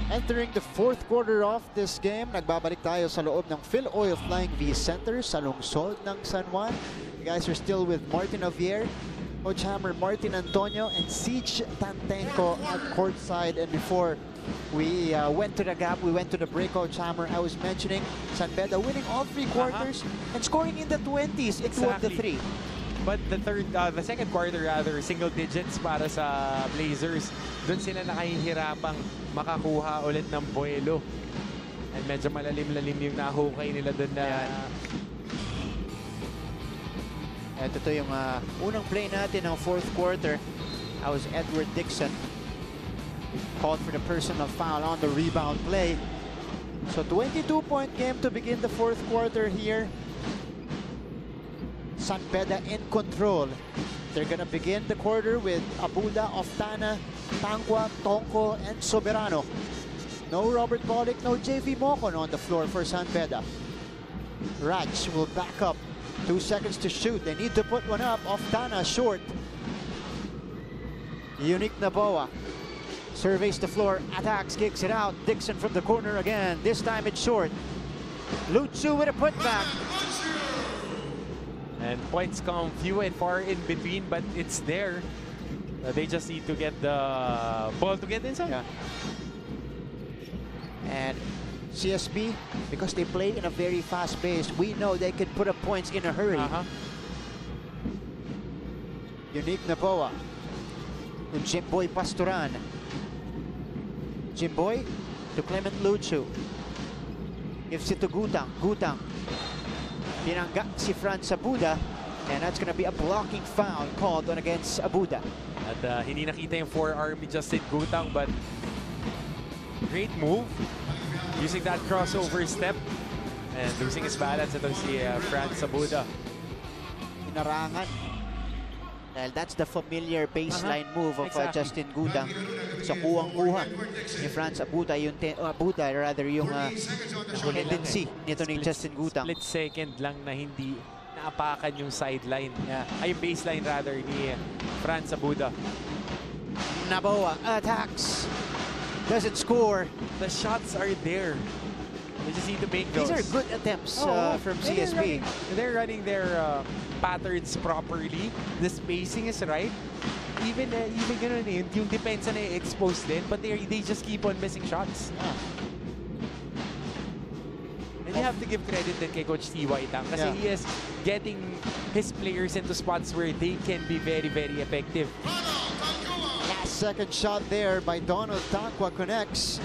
Entering the fourth quarter of this game, nagbabalik tayo sa loob ng Phil Oil Flying V Center sa lungsod ng San Juan. You guys are still with Martin Javier, Coach Hammer Martin Antonio, and Siege Tantenko at courtside. And before we went to the gap, we went to the break, Coach Hammer, I was mentioning San Beda winning all three quarters and scoring in the 20s in two of the three. But the second quarter rather, single digits para sa Blazers. Doon sila nakahihirapang makakuha ulit ng buwelo. And medyo malalim-lalim yung nahukay nila doon na... Ito to yung unang play natin ng fourth quarter. That was Edward Dixon. Called for the personal foul on the rebound play. So 22-point game to begin the fourth quarter here. San Beda in control. They're gonna begin the quarter with Abuda, Oftana, Tangwa, Tonko, and Soberano. No Robert Bolick, no JV Mocon on the floor for San Beda. Raj will back up. 2 seconds to shoot. They need to put one up. Oftana short. Unique Naboa surveys the floor, attacks, kicks it out. Dixon from the corner again. This time it's short. Lutsu with a putback. And points come few and far in between, but it's there. They just need to get the ball to get inside. Yeah. And CSB, because they play in a very fast pace, we know they can put up points in a hurry. Unique Naboa. And Jimboy Pastoran. Jimboy to Clement Luchu. Gives it to Gutang. Gutang. Pinangga si Franz Abuda, and that's gonna be a blocking foul called on against Abuda. At hindi nakita yung forearm ni Justin Gutang, but great move. Using that crossover step and losing his balance itong si Franz Abuda. Inarangan. Dahil that's the familiar baseline move of Justin Gutang. So kuwang-kuha ni Franz Abuda yung tendency nito ni Justin Gutang. Split second lang na hindi naapakan yung sideline. Ay, yung baseline rather ni Franz Abuda. Naboa attacks. Doesn't score. The shots are there. They just need to make those. These are good attempts from CSB. They're running their patterns properly. The spacing is right. Even ganun yung depensa na exposed din, but they just keep on missing shots. And you have to give credit din kay Coach T.Y. Tang kasi he is getting his players into spots where they can be very, very effective. Last second shot there by Donald Tangwa connects.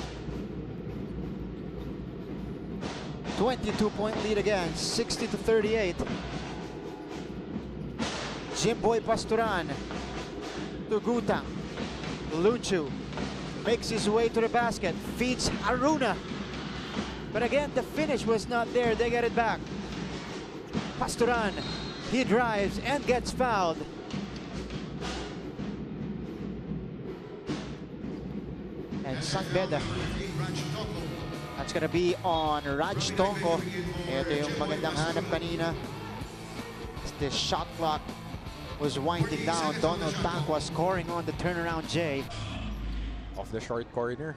22-point lead again, 60-38. Jimboy Pastoran to Gutang. Luchu makes his way to the basket, feeds Aruna. But again, the finish was not there. They get it back. Pastoran, he drives and gets fouled. And San Beda, that's gonna be on Raj Tonko. Ito yung magandang hanap kanina. The shot clock was winding down. Donald Tangwa scoring on the turnaround J. Off the short corner.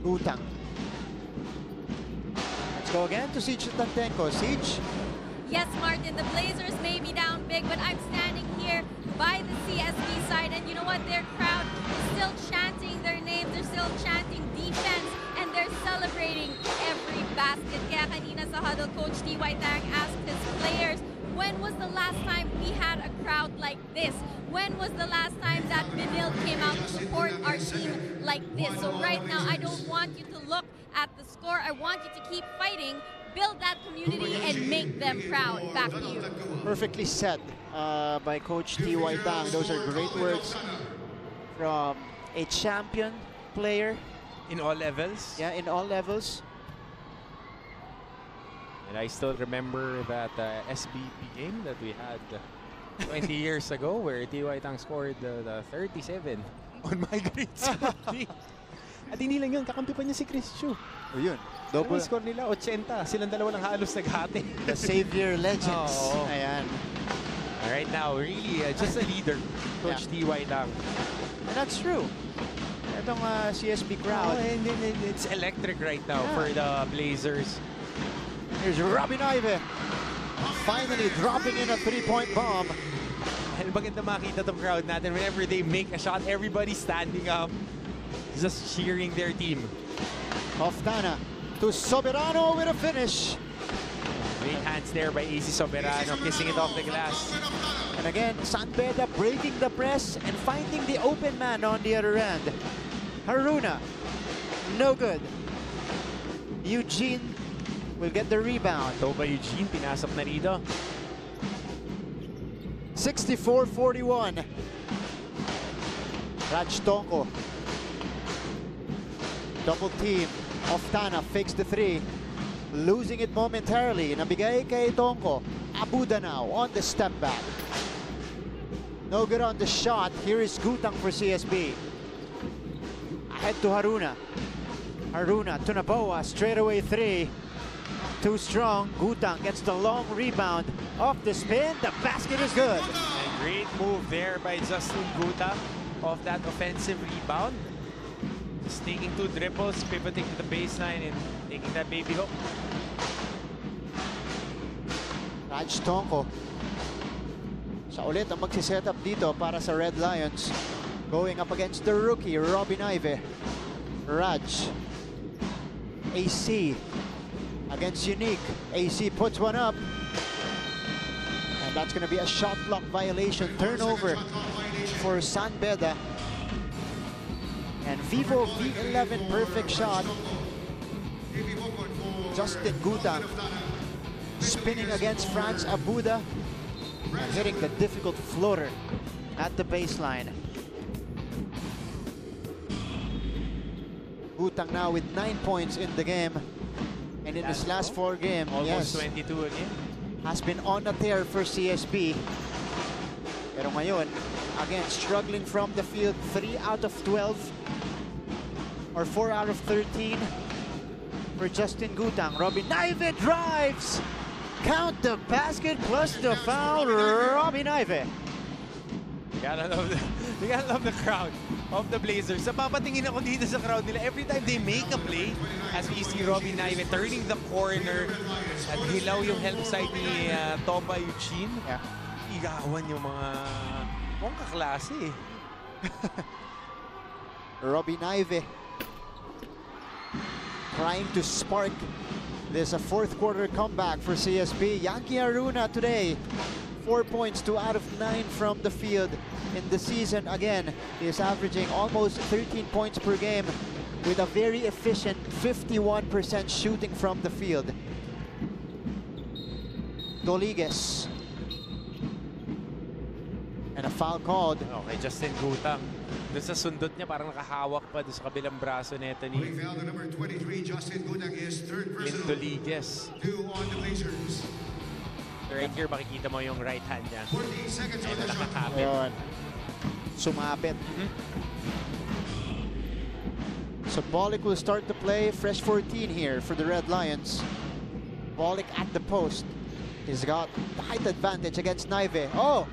Gutang. Let's go again to Siege Tantenko. Siege? Yes, Martin, the Blazers may be down big, but I'm standing here by the CSB side, and you know what? Their crowd is still chanting their name, they're still chanting defense, and they're celebrating every basket. Kaya kanina sa huddle, Coach T.Y. Tang asked his players, when was the last time we had a crowd like this? When was the last time that Benilde came out to support our team like this? So right now, I don't want you to look at the score. I want you to keep fighting, build that community, and make them proud. Back to you. Perfectly said by Coach T.Y. Tang. Those are great words from a champion player. In all levels? Yeah, in all levels. And I still remember that SBP game that we had 20 years ago where T.Y. Tang scored the 37 on my grades. At hindi lang yun, kakampi pa niya si Chris Chu. O yun. Double score nila, 80. Silang dalawa lang halos naghati. The Savior Legends. Ayan. Right now, really just a leader, Coach T.Y. Tang. And that's true. Itong CSB crowd. And it's electric right now for the Blazers. Here's Robin Ive. Finally dropping in a three-point bomb. And maganda makita tong crowd natin whenever they make a shot, everybody standing up, just cheering their team. Oftana to Soberano with a finish. Great hands there by AC Soberano, kissing it off the glass. And again, Beda breaking the press and finding the open man on the other end. Haruna, no good. Eugene will get the rebound. Ito ba Eugene, pinasok na rito. 64-41. Raj Tonko. Double team. Oftana fakes the three. Losing it momentarily. Nabigay kay Tonko. Abuda now on the step back. No good on the shot. Here is Gutang for CSB. Ahead to Haruna. Haruna to Naboa. Straight away three. Too strong. Gutang gets the long rebound. Off the spin. The basket is good. And great move there by Justin Gutang off that offensive rebound. Just taking 2 dribbles, pivoting to the baseline and taking that baby hook. Raj Tonko. Sa ulit ang magsiset up dito para sa Red Lions. Going up against the rookie, Robin Ive. Raj. AC. Against Unique. AC puts one up. And that's going to be a shot clock violation. Turnover for Beda. And Vivo V11 perfect shot. Justin Gutang spinning against Franz Abuda and hitting the difficult floater at the baseline. Gutang now with 9 points in the game. And in his last 4 games, almost 22 again. Has been on a tear for CSB. Pero ngayon, again, struggling from the field. 3 out of 12 or 4 out of 13 for Justin Gutang. Robin Ive drives. Count the basket plus the foul. Robin Ive. You gotta love the crowd of the Blazers. Sa papatingin ako dito sa crowd nila, every time they make a play, as we see Robin Ive turning the corner at hilaw yung help side ni Toba Eugene. Igawan yung mga kaklase. Robin Ive trying to spark this a fourth quarter comeback for CSB. Yankee Haruna today, 4 points, 2 out of 9 from the field in the season. Again, he is averaging almost 13 points per game with a very efficient 51% shooting from the field. Doliguez. And a foul called. Okay, Justin Gutang. Doon sa sundot niya, parang nakahawak pa doon sa kabilang braso nito ni number 23, Justin Gutang is third personal. Doliguez. 2 on the Blazers. Right here, makikita mo yung right hand niya. 14 seconds on the shot. Nakakapit. Ayun. Sumapit. So Bolick will start the play. Fresh 14 here for the Red Lions. Bolick at the post. He's got height advantage against Naive. Oh,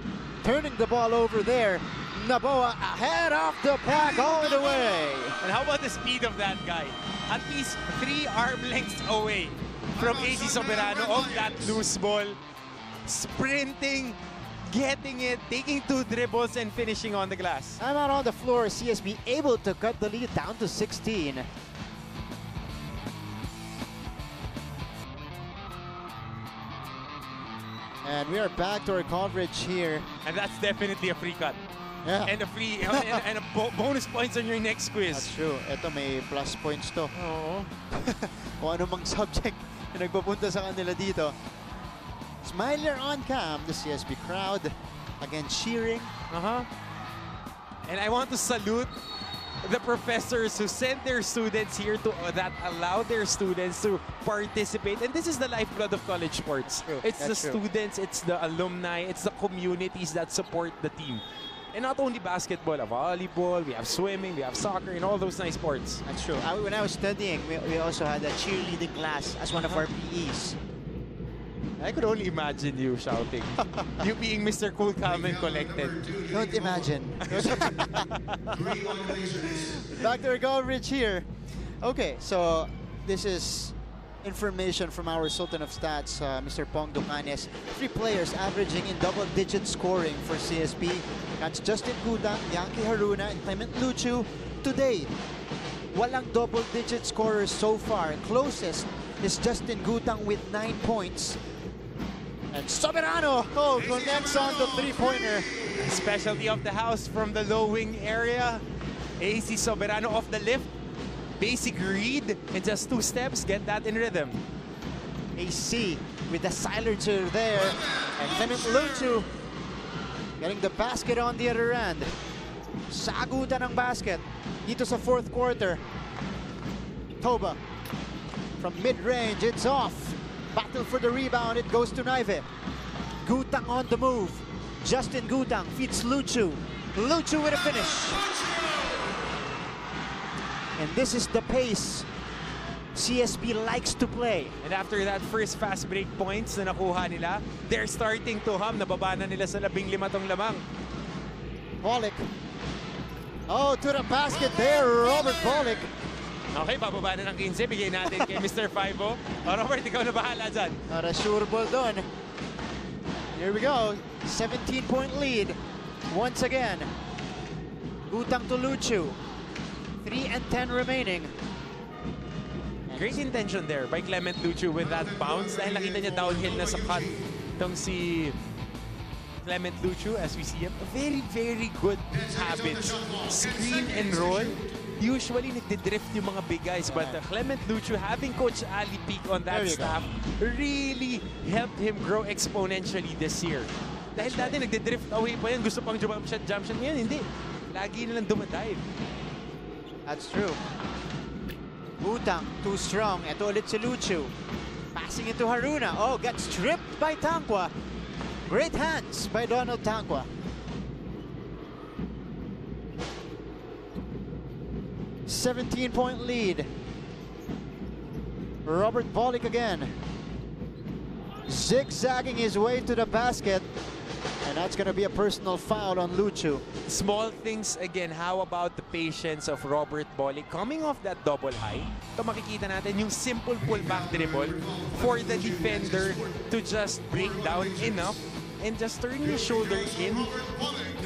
turning the ball over there. Naboa ahead off the pack all the way. And how about the speed of that guy? At least 3 arm lengths away from AC Soberano of that loose ball. Sprinting, getting it, taking 2 dribbles and finishing on the glass. I'm out on the floor. CSB able to cut the lead down to 16. And we are back to our coverage here. And that's definitely a free cut. Yeah. And a free and a bonus points on your next quiz. That's true. Ito may plus points to. Oo. Kung ano mang subject na nagpapunta sa kanila dito. Smiler on cam, the CSB crowd. Again, cheering. And I want to salute the professors who sent their students here to that allow their students to participate. And this is the lifeblood of college sports. True. It's the That's true. students, it's the alumni, it's the communities that support the team. And not only basketball, volleyball, we have swimming, we have soccer, and all those nice sports. That's true. When I was studying, we also had a cheerleading class as one of our PEs. I could only imagine you shouting. You being Mr. Cool, Calm, and Collected. Don't imagine. 3 on the Blazers. Back to our coverage here. Okay, so this is information from our Sultan of Stats, Mr. Pong Ducanes. 3 players averaging in double-digit scoring for CSB. That's Justin Gudang, Yankee Haruna, and Clement Luchu. Today, walang double-digit scorers so far. Closest is Justin Gudang with 9 points. And Soberano connects on the 3-pointer. Specialty of the house from the low wing area. AC Soberano off the lift. Basic read in just 2 steps. Get that in rhythm. AC with the silencer there. And Clement Luchu getting the basket on the other end. Sagutan ng basket dito sa 4th quarter. Toba from mid-range, it's off. Battle for the rebound, it goes to Naive. Gutang on the move. Justin Gutang feeds Luchu. Luchu with a finish. And this is the pace CSB likes to play. And after that first fast break points na nakuha nila, they're starting to hum. Nababa na nila sa 15 tong lamang. Pollock. Oh, to the basket there, Robert Pollock. Okay, bababa na ng 15. Bigay natin kay Mr. 5-0. Robert, ikaw na bahala dyan. Not a sure ball done. Here we go. 17-point lead. Once again. Gutang to Luchu. 3 and 10 remaining. Great intention there by Clement Luchu with that bounce. Dahil nakita niya downhill na sa cut itong si Clement Luchu as we see him. Very, very good habits. Screen and roll. Usually, nagdidrift yung mga big guys. But Clement Luchu, having Coach Ali peak on that staff, really helped him grow exponentially this year. Dahil dati nagdidrift away pa yan. Gusto pang jump shot. Ngayon, hindi. Lagi nilang dumadive. That's true. Gutang, too strong. Ito ulit si Luchu. Passing it to Haruna. Oh, got stripped by Tangwa. Great hands by Donald Tangwa. 17-point lead. Robert Pollock again. Zigzagging his way to the basket. And that's going to be a personal foul on Luchu. Small things again. How about the patience of Robert Pollock coming off that double high? Ito makikita natin yung simple pullback dribble for the defender to just break down enough and just turn his shoulder in.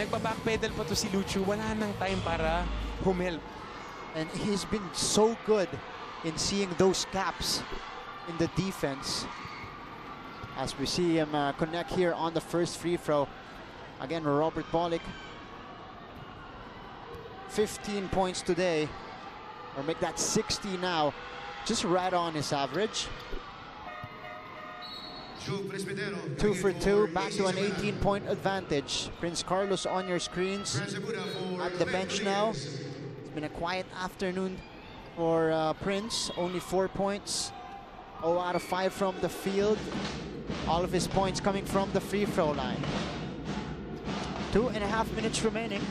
Nagpa-backpedal pa to si Luchu. Wala nang time para humilp. And he's been so good in seeing those gaps in the defense. As we see him connect here on the first free throw. Again, Robert Pollock. 15 points today. Or make that 60 now. Just right on his average. 2 for 2. Back to an 18-point advantage. Prince Carlos on your screens. At the bench now. It's been a quiet afternoon for Prince. Only 4 points. 0 out of 5 from the field. All of his points coming from the free throw line. 2.5 minutes remaining.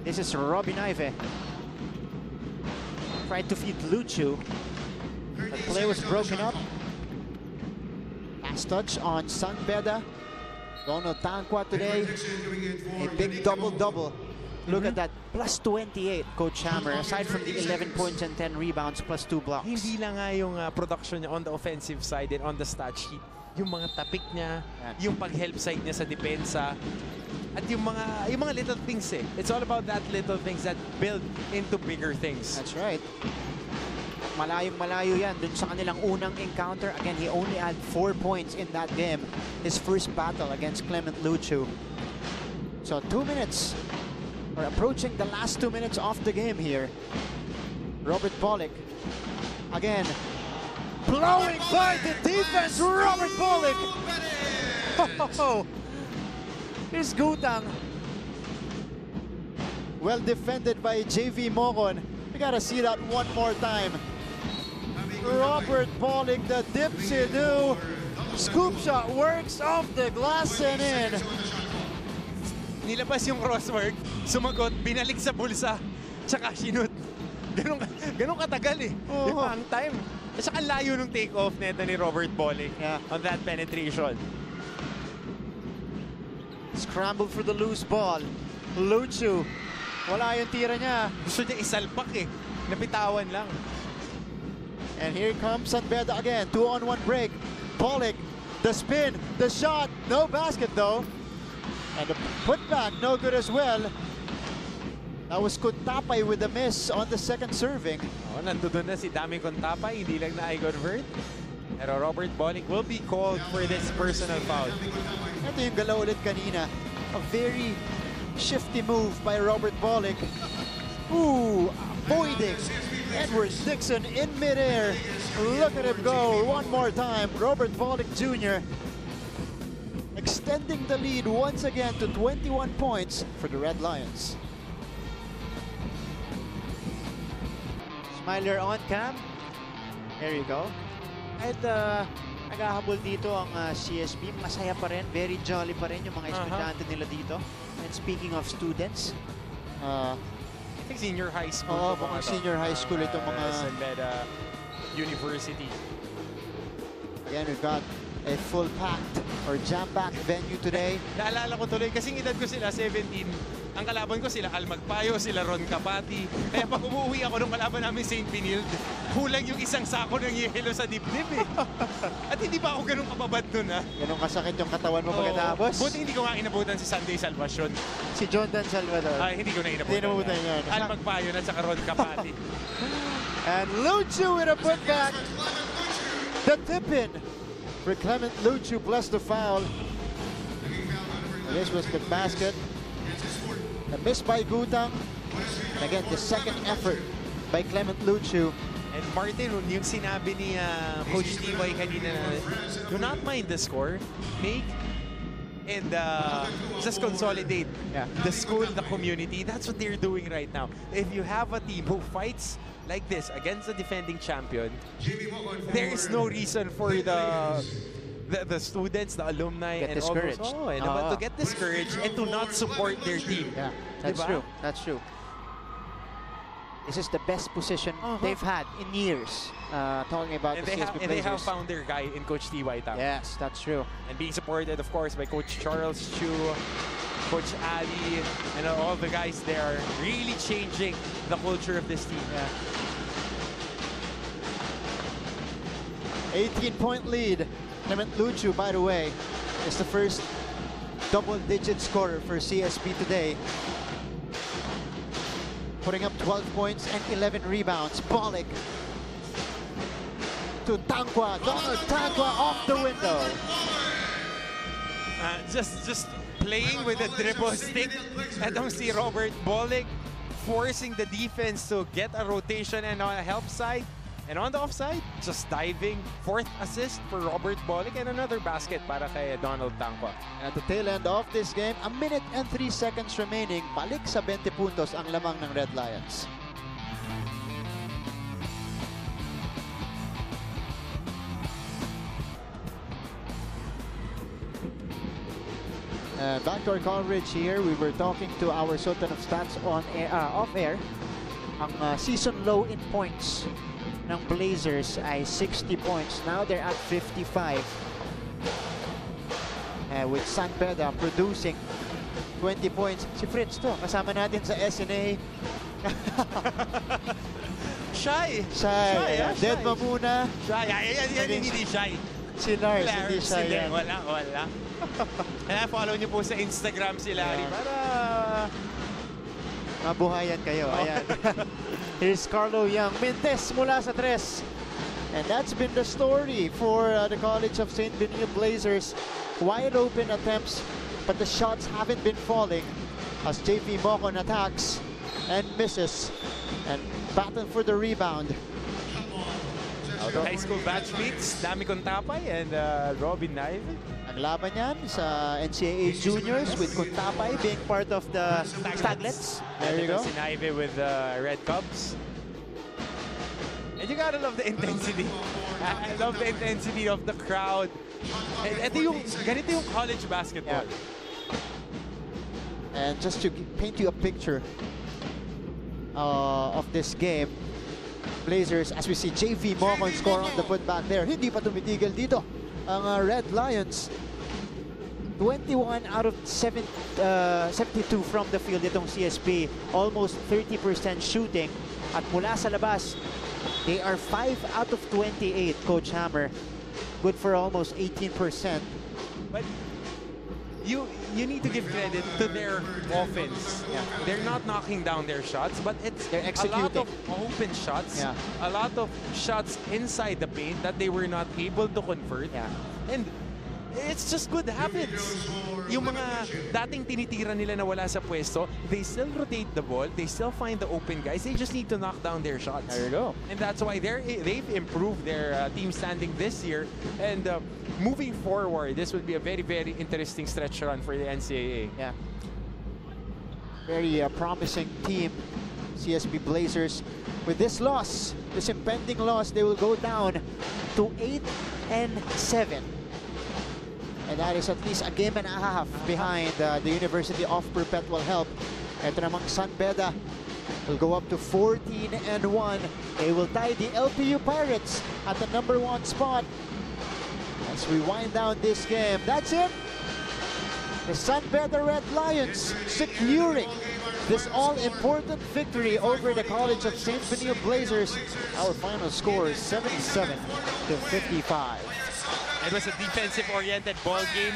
This is Robin Ive. Tried to feed Luchu. The play was broken up. Last touch on San Beda. Donald Tangwa today. A big double-double. Look at that, plus 28, Coach Hammer. Aside from the 11 points and 10 rebounds, plus 2 blocks. Hindi lang nga yung production niya on the offensive side and on the stat sheet. Yung mga tapik niya, yung pag-help side niya sa depensa, at yung mga little things eh. It's all about that little things that build into bigger things. That's right. Malayong-malayo yan dun sa kanilang unang encounter. Again, he only had 4 points in that game. His first battle against Clement Luchu. So 2 minutes. We're approaching the last 2 minutes of the game here. Robert Pollock again blowing by the defense. Robert Pollock. Here's Gutang. Well defended by JV Mokon. We gotta see that one more time. Robert Pollock, the dipsy-do. Scoop shot works off the glass and in. Nilabas yung crosswork, sumagot, binalik sa bulsa, tsaka sinut. ganun katagal eh. Di ba, ang time. At saka layo ng take-off nito ni Robert Bolick on that penetration. Scramble for the loose ball. Luchu. Wala yung tira niya. Gusto niya isalpak eh. Napitawan lang. And here comes Beda again. 2-on-1 break. Bolick. The spin. The shot. No basket though. And the putback. No good as well. That was Kuntapay with a miss on the second serving. Oh, nandoon na si Dami Kuntapay. Hindi lang na i-convert. Pero Robert Bolick will be called for this personal foul. Ito yung galaw ulit kanina. A very shifty move by Robert Bolick. Ooh, avoiding Edward Dixon in midair. Look at him go one more time. Robert Bolick Jr. extending the lead once again to 21 points for the Red Lions. Smiler on cam. There you go. At naghahabol dito ang CSB. Masaya pa rin. Very jolly pa rin yung mga estudyante nila dito. And speaking of students, I think senior high school. Oo, mga senior high school itong mga... Sa Beda University. Again, we've got a full-packed or jam-packed venue today. Naalala ko tuloy, kasing edad ko sila, 17. Ang kalaban ko sila Al Magpayo, sila Ron Capati. Kaya pag umuwi ako nung kalaban namin St. Benilde, kulang yung isang sako ng yelo sa dibdib eh. At hindi pa ako ganun kababad nun ha. Ganun kasakit yung katawan mo pagkatapos. Buti hindi ko nga inabutan si Sunday Salvacion. Si Jordan Salvador. Ay, hindi ko na inabutan. Hindi inabutan yun. Al Magpayo na saka Ron Capati. And Luchu with a putback. The tip-in for Clement Luchu plus the foul. And this was the basket. The miss by Gutang. And again, the second effort by Clement Luchu. And Martin, yung sinabi ni Coach T.Y. kanina na, do not mind the score. Make and just consolidate the school, the community. That's what they're doing right now. If you have a team who fights like this against the defending champion, there is no reason for the students, the alumni, Get and discouraged. To get discouraged and to not support their team. Yeah, that's true. That's true. This is the best position they've had in years. Talking about and the CSB Blazers. they have found their guy in Coach T.Y. Tang. Yes, that's true. And being supported, of course, by Coach Charles Chu, Coach Ali, and all the guys there are really changing the culture of this team. Yeah. 18-point lead. Clement Luchu, by the way, is the first double-digit scorer for CSB today. Putting up 12 points and 11 rebounds. Bolick to Tangwa. Donald Tangwa off the window. Just playing with a dribble stick. Etong si Robert Bolick forcing the defense to get a rotation and on a help side. And on the offside, just diving. Fourth assist for Robert Bolick and another basket para kay Donald Tangwa. And at the tail end of this game, 1 minute and 3 seconds remaining. Balik sa 20 puntos ang lamang ng Red Lions. Back to our coverage here, we were talking to our Sultan of Stats on off air. Ang season low in points ng Blazers ay 60 points. Now they're at 55. With San Beda producing 20 points. Si Fritz to, kasama natin sa SNA. Shy. Dead Mamuna. Shy. Yan hindi shy. Si Lars, hindi shy yan. Wala. Kaya follow niyo po sa Instagram si Larry para mabuhayan kayo. Ayan. Here's Carlo Young. Mintes mula sa 3. And that's been the story for the College of St. Benilde Blazers. Wide open attempts, but the shots haven't been falling as JP Mocon attacks and misses and battle for the rebound. High school batchmates, Dami Kuntapay and Robin Naive. Naglaban yan sa NCAA Juniors with Kuntapay being part of the Staglets. There you go. Si Naive with the Red Cubs. And you gotta love the intensity. I love the intensity of the crowd. Ganito yung college basketball. Yeah. And just to paint you a picture, of this game. Blazers, as we see JV Mocon score on the putback there. Hindi pa tumitigil dito ang Red Lions. 21 out of 72 from the field itong CSB. Almost 30% shooting. At mula sa labas, they are 5 out of 28, Coach Hammer. Good for almost 18%. But you need to give credit to their offense. Yeah. They're not knocking down their shots, but They're a lot executing. of open shots. Yeah. A lot of shots inside the paint that they were not able to convert. Yeah. And it's just good habits. Yung mga dating tinitira nila na wala sa pwesto, they still rotate the ball, they still find the open guys, they just need to knock down their shots. There you go. And that's why they've improved their team standing this year. And moving forward, this would be a very, very interesting stretch run for the NCAA. Yeah. Very promising team, CSB Blazers. With this loss, this impending loss, they will go down to 8-7. And that is at least a game and a half behind the University of Perpetual Help. Ito namang San Beda will go up to 14-1. They will tie the LPU Pirates at the #1 spot. As we wind down this game, that's it. The San Beda Red Lions securing this all-important victory over the College of St. Benilde Blazers. Our final score is 77-55. It was a defensive-oriented ball game.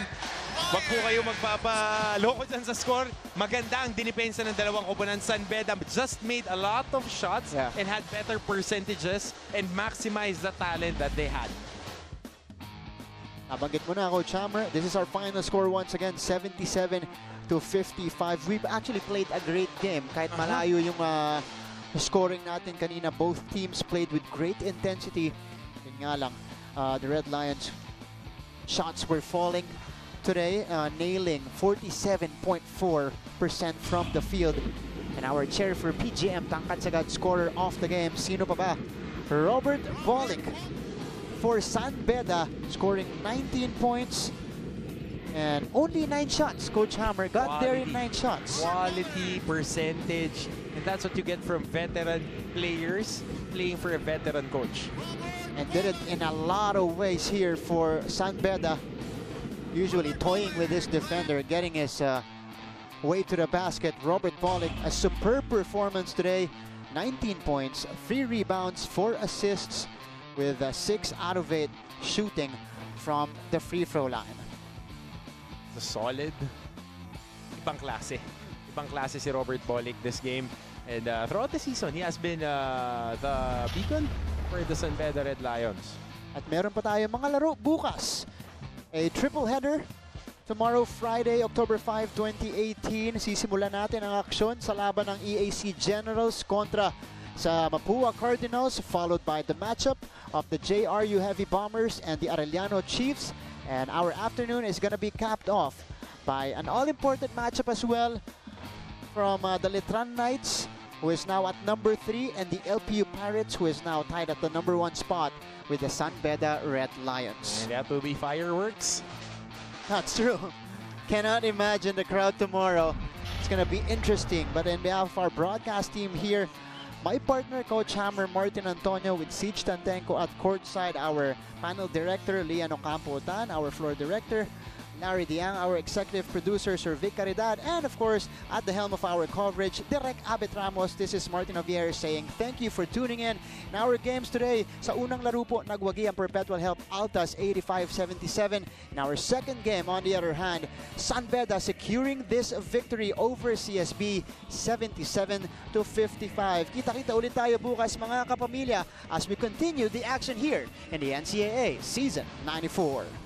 Wag po kayo magpapaloko dyan sa score. Maganda ang dinipensa ng dalawang oponent. San Beda just made a lot of shots and had better percentages and maximized the talent that they had. Nabanggit mo na, Coach Hammer. This is our final score once again, 77-55. We've actually played a great game. Kahit malayo yung scoring natin kanina, both teams played with great intensity. Yun nga lang, the Red Lions shots were falling today, nailing 47.4% from the field. And our chair for PGM, tangkad sagad scorer of the game, sino pa ba? Robert Volek for San Beda, scoring 19 points and only 9 shots. Coach Hammer got there in 9 shots. Quality, percentage, and that's what you get from veteran players playing for a veteran coach. And did it in a lot of ways here for San Beda. Usually toying with this defender, getting his way to the basket. Robert Volek, a superb performance today. 19 points, 3 rebounds, 4 assists, with 6 out of 8 shooting from the free throw line. The solid, ibang klase. Ibang klase si Robert Volek this game. And throughout the season, he has been the beacon for the San Beda Red Lions. At meron pa tayo mga laro bukas. A triple header tomorrow, Friday, October 5, 2018. Sisimulan natin ang aksyon sa laban ng EAC Generals kontra sa Mapua Cardinals, followed by the matchup of the JRU Heavy Bombers and the Arellano Chiefs. And our afternoon is going to be capped off by an all-important matchup as well from the Letran Knights, who is now at number 3, and the LPU Pirates, who is now tied at the #1 spot with the San Beda Red Lions. And that will be fireworks. That's true. Cannot imagine the crowd tomorrow. It's going to be interesting. But on behalf of our broadcast team here, my partner, Coach Hammer, Martin Antonio, with Siege Tantenko at courtside, our panel director, Lian Ocampo-Tan, our floor director, Larry Diang, our executive producer, Sir Vic Caridad, and of course, at the helm of our coverage, Direk Abet Ramos. This is Martin Javier saying thank you for tuning in our games today. Sa unang laro po, nagwagi ang Perpetual Help Altas 85-77. In our second game, on the other hand, San Beda securing this victory over CSB 77-55. Kita-kita ulit tayo bukas, mga kapamilya, as we continue the action here in the NCAA Season 94.